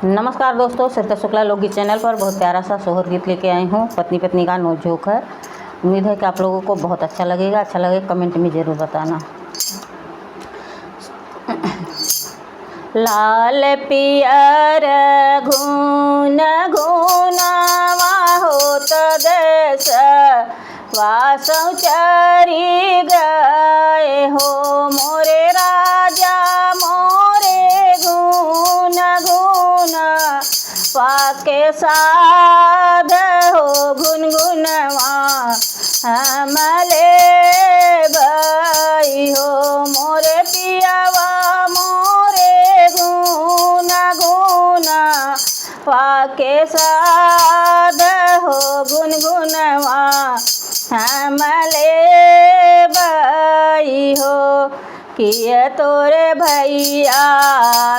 नमस्कार दोस्तों, सरिता शुक्ला लोकगीत चैनल पर बहुत प्यारा सा सोहर गीत लेके आई हूँ। पत्नी पत्नी का नोक-झोंक है। उम्मीद है कि आप लोगों को बहुत अच्छा लगेगा। अच्छा लगे कमेंट में ज़रूर बताना। लाल पियर घून घूनवा होत देश वासौ चरी गए हो मोरे राजा मोरे घून घून वाके साध हो गुनगुनवा हमले बई हो मोरे पियावा मोरे गुन गुना वाके साध हो गुनगुनवा हमले बई हो। किए तोरे भैया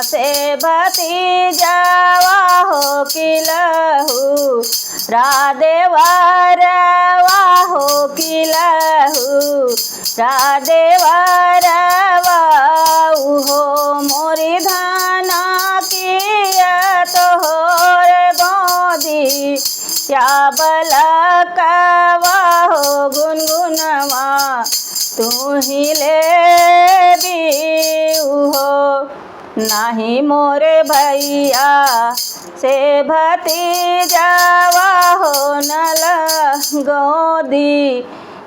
से भतीजावा हो किलहू राधेवरवा हो किलहू राधेवरवा हो मोरी धाना किया तोहर गोदी या बलकवा हो गुनगुनवा तू ही ले हो। नाही मोरे भैया से भतीजावा हो नल गोदी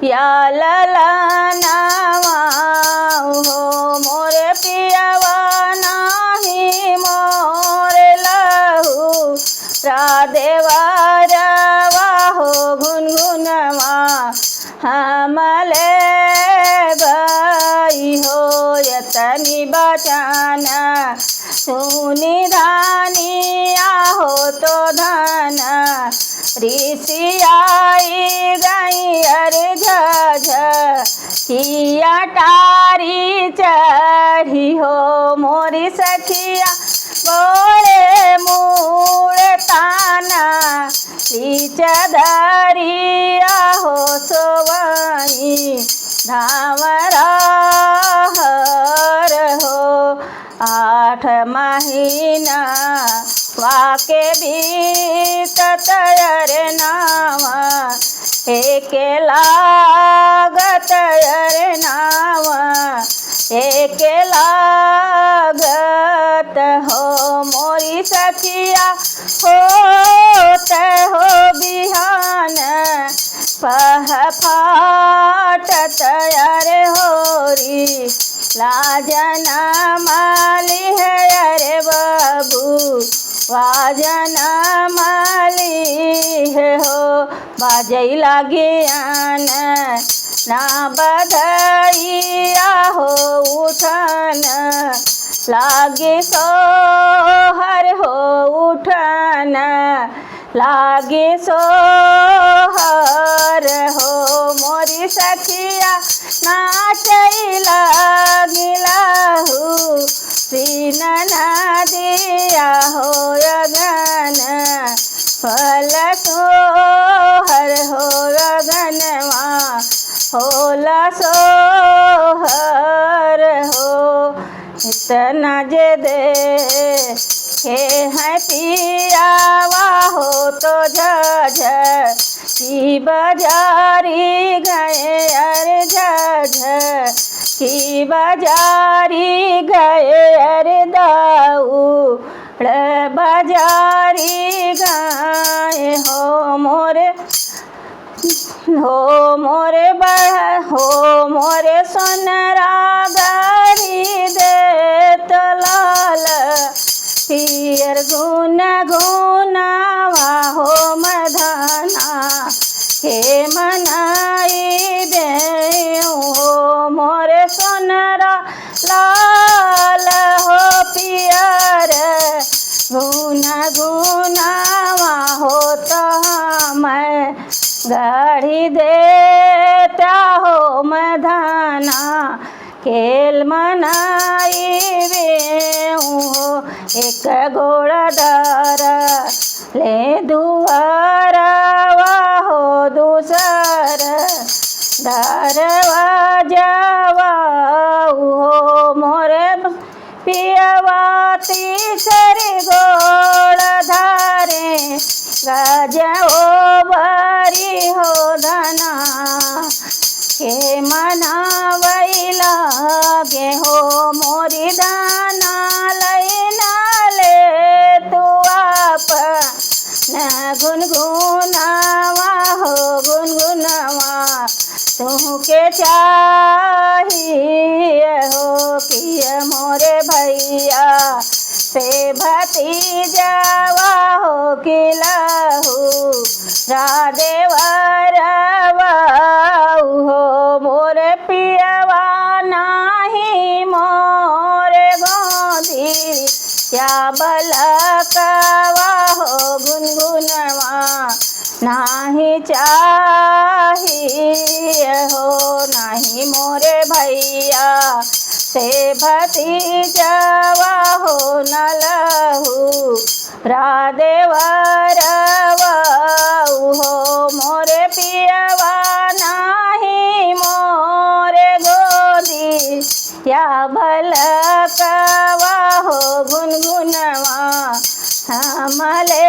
या ललनवा हो मोरे पियावा नाही मोरे लहू राधेवरवा हो गुनगुनवा हमले बई हो। यतनी बचन सुनी धानिया हो तो धन ऋषि आई गई अरे झझ किया टारी चढ़ी हो मोरी सखिया बोले मूड़ ताना चदरिया हो सोवई धावरा हर हो। 8 महीना वाके बीतत अरे नावा एक लागत अरे नावा एक लागत हो मोरी सखिया होत हो बिहान पह फाटत अरे होरी लाजन माली है अरे बाबू वाजन माली है हो। बाजई लागे आन ना बधैया हो उठन लागे सोहर हो उठन लागे सोहर हो मोरी सखिया नाचई लागिलहू सीन नदिया हो अगन फल सोहर हो अगनवा होला सोहर हो। इतना जे दे हे है पियावा हो तो झझ की बाजारी गए अरे झझ की बाजारी गए अरे दाऊड़ बाजारी गए हो मोरे मोरे सोनरा गाड़ी दे तो लाल पियर गुन गुनावा हो मधाना हे मनाई दे हो मोरे सोनरा लाल हो पियर गुना गुनावा हो तो मैं गाड़ी देता हो मधाना खेल मनाई वे हो। एक घोड़ादार ले दुआरवा हो दूसर दरवाजावा हो मोरे पियवा तीसरी गोड़ गुनगुनावा हो गुनगुनावा तुहके चाहिए हो किया मोरे भैया से भतीजावा हो किलहू रादेवरवा हो मोरे पियवा नाही मोरे गोदी या बलकवा हो गुनगुनवा नाही चाहिए हो नाही मोरे भैया से भतीजवा हो नलहू रादेवरवा हो मोरे पियवा नाही मोरे गोदी या भलकवा हो गुनगुनवा हमले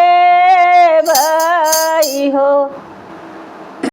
भाई हो।